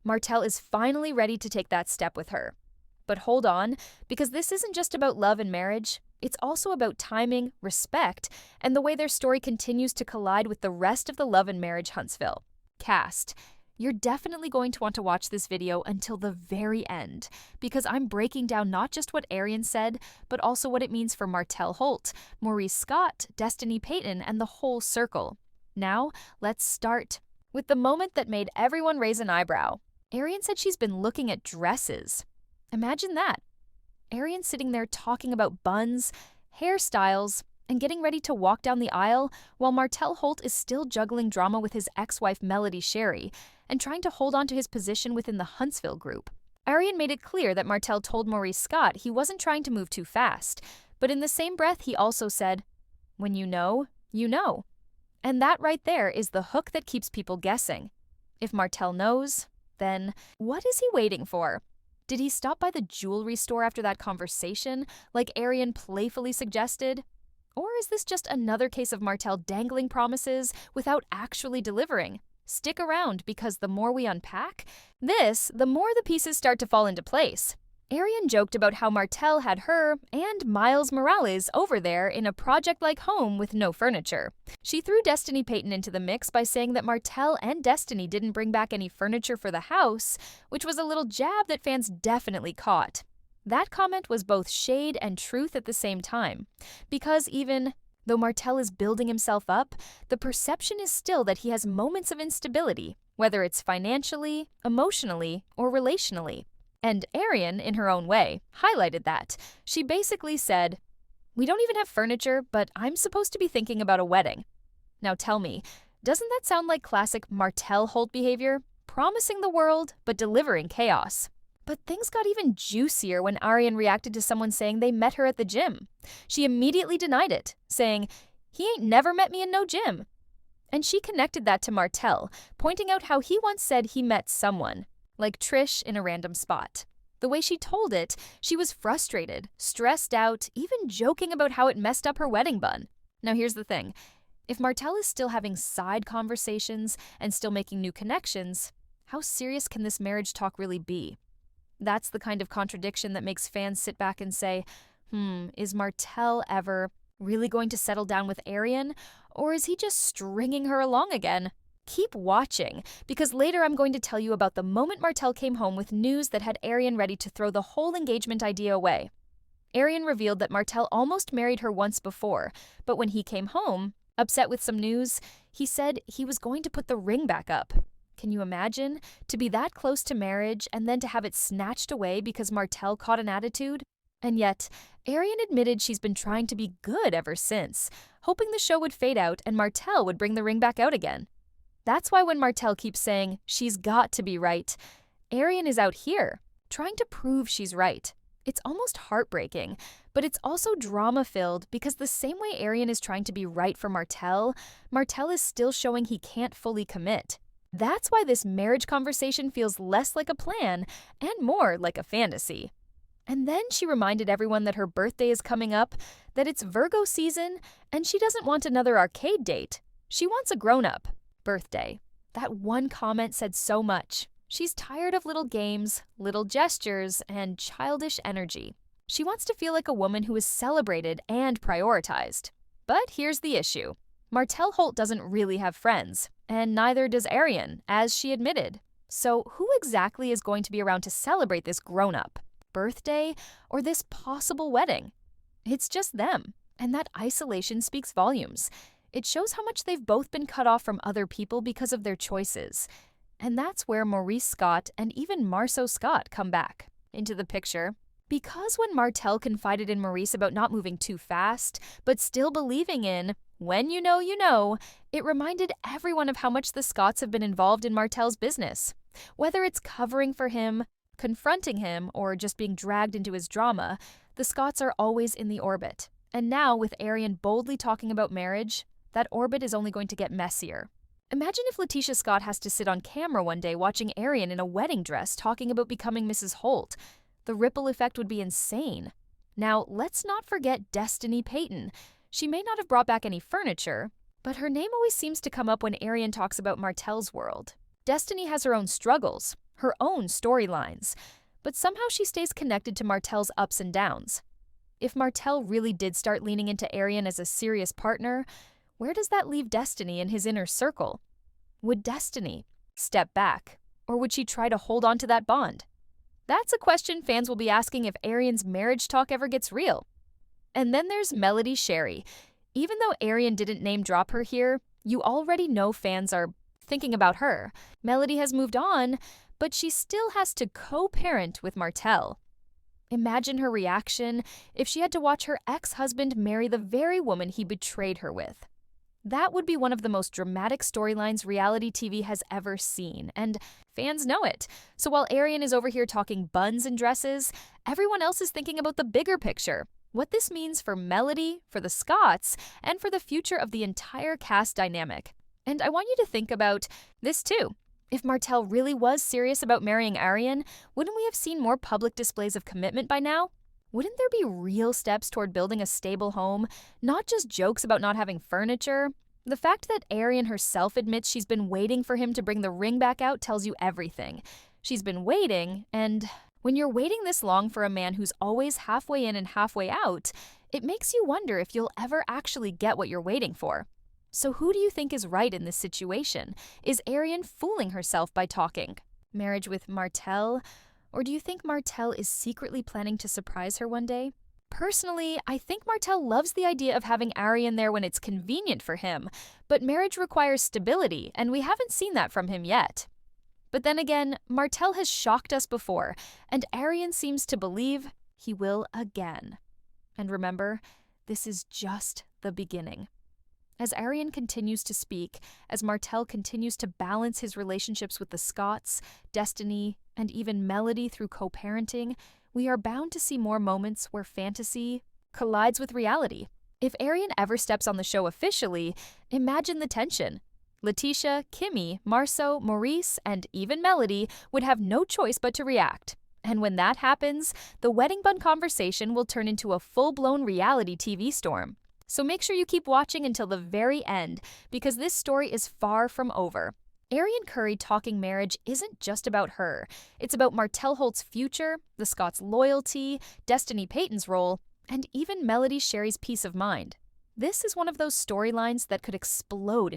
Martell is finally ready to take that step with her. But hold on, because this isn't just about love and marriage. It's also about timing, respect, and the way their story continues to collide with the rest of the love and marriage Huntsville cast. You're definitely going to want to watch this video until the very end, because I'm breaking down not just what Arrion said, but also what it means for Martell Holt, Maurice Scott, Destiny Payton, and the whole circle. Now, let's start with the moment that made everyone raise an eyebrow. Arrion said she's been looking at dresses. Imagine that. Arrion sitting there talking about buns, hairstyles, and getting ready to walk down the aisle while Martell Holt is still juggling drama with his ex-wife Melody Sherry and trying to hold on to his position within the Huntsville group. Arrion made it clear that Martell told Maurice Scott he wasn't trying to move too fast, but in the same breath he also said, "When you know, you know." And that right there is the hook that keeps people guessing. If Martell knows, then what is he waiting for? Did he stop by the jewelry store after that conversation, like Arrion playfully suggested? Or is this just another case of Martell dangling promises without actually delivering? Stick around, because the more we unpack this, the more the pieces start to fall into place. Arrion joked about how Martell had her and Miles Morales over there in a project-like home with no furniture. She threw Destiny Payton into the mix by saying that Martell and Destiny didn't bring back any furniture for the house, which was a little jab that fans definitely caught. That comment was both shade and truth at the same time, because even though Martell is building himself up, the perception is still that he has moments of instability, whether it's financially, emotionally, or relationally. And Arrion, in her own way, highlighted that. She basically said, "We don't even have furniture, but I'm supposed to be thinking about a wedding." Now tell me, doesn't that sound like classic Martell Holt behavior? Promising the world, but delivering chaos. But things got even juicier when Arrion reacted to someone saying they met her at the gym. She immediately denied it, saying, "He ain't never met me in no gym." And she connected that to Martell, pointing out how he once said he met someone, like Trish in a random spot. The way she told it, she was frustrated, stressed out, even joking about how it messed up her wedding bun. Now here's the thing. If Martell is still having side conversations and still making new connections, how serious can this marriage talk really be? That's the kind of contradiction that makes fans sit back and say, is Martell ever really going to settle down with Arrion, or is he just stringing her along again? Keep watching, because later I'm going to tell you about the moment Martell came home with news that had Arrion ready to throw the whole engagement idea away. Arrion revealed that Martell almost married her once before, but when he came home, upset with some news, he said he was going to put the ring back up. Can you imagine? To be that close to marriage and then to have it snatched away because Martell caught an attitude? And yet, Arrion admitted she's been trying to be good ever since, hoping the show would fade out and Martell would bring the ring back out again. That's why when Martell keeps saying she's got to be right, Arrion is out here, trying to prove she's right. It's almost heartbreaking, but it's also drama-filled because the same way Arrion is trying to be right for Martell, Martell is still showing he can't fully commit. That's why this marriage conversation feels less like a plan and more like a fantasy. And then she reminded everyone that her birthday is coming up, that it's Virgo season, and she doesn't want another arcade date. She wants a grown-up birthday. That one comment said so much. She's tired of little games, little gestures, and childish energy. She wants to feel like a woman who is celebrated and prioritized. But here's the issue. Martell Holt doesn't really have friends, and neither does Arrion, as she admitted. So who exactly is going to be around to celebrate this grown-up birthday or this possible wedding? It's just them, and that isolation speaks volumes. It shows how much they've both been cut off from other people because of their choices. And that's where Maurice Scott and even Marceau Scott come back into the picture. Because when Martell confided in Maurice about not moving too fast, but still believing in, when you know, it reminded everyone of how much the Scotts have been involved in Martell's business. Whether it's covering for him, confronting him, or just being dragged into his drama, the Scotts are always in the orbit. And now, with Arrion boldly talking about marriage, that orbit is only going to get messier. Imagine if Letitia Scott has to sit on camera one day watching Arrion in a wedding dress talking about becoming Mrs. Holt. The ripple effect would be insane. Now, let's not forget Destiny Payton. She may not have brought back any furniture, but her name always seems to come up when Arrion talks about Martell's world. Destiny has her own struggles, her own storylines. But somehow she stays connected to Martell's ups and downs. If Martell really did start leaning into Arrion as a serious partner, where does that leave Destiny in his inner circle? Would Destiny step back, or would she try to hold on to that bond? That's a question fans will be asking if Arrion's marriage talk ever gets real. And then there's Melody Sherry. Even though Arrion didn't name drop her here, you already know fans are thinking about her. Melody has moved on, but she still has to co-parent with Martell. Imagine her reaction if she had to watch her ex-husband marry the very woman he betrayed her with. That would be one of the most dramatic storylines reality TV has ever seen, and fans know it. So while Arrion is over here talking buns and dresses, everyone else is thinking about the bigger picture. What this means for Melody, for the Scotts, and for the future of the entire cast dynamic. And I want you to think about this too. If Martell really was serious about marrying Arrion, wouldn't we have seen more public displays of commitment by now? Wouldn't there be real steps toward building a stable home, not just jokes about not having furniture? The fact that Arrion herself admits she's been waiting for him to bring the ring back out tells you everything. She's been waiting, and when you're waiting this long for a man who's always halfway in and halfway out, it makes you wonder if you'll ever actually get what you're waiting for. So who do you think is right in this situation? Is Arrion fooling herself by talking marriage with Martell? Or do you think Martell is secretly planning to surprise her one day? Personally, I think Martell loves the idea of having Arrion there when it's convenient for him, but marriage requires stability, and we haven't seen that from him yet. But then again, Martell has shocked us before, and Arrion seems to believe he will again. And remember, this is just the beginning. As Arrion continues to speak, as Martell continues to balance his relationships with the Scotts, Destiny, and even Melody through co-parenting, we are bound to see more moments where fantasy collides with reality. If Arrion ever steps on the show officially, imagine the tension. Letitia, Kimmy, Marceau, Maurice, and even Melody would have no choice but to react. And when that happens, the wedding bun conversation will turn into a full-blown reality TV storm. So make sure you keep watching until the very end, because this story is far from over. Arrion Curry talking marriage isn't just about her. It's about Martell Holt's future, the Scotts' loyalty, Destiny Payton's role, and even Melody Sherry's peace of mind. This is one of those storylines that could explode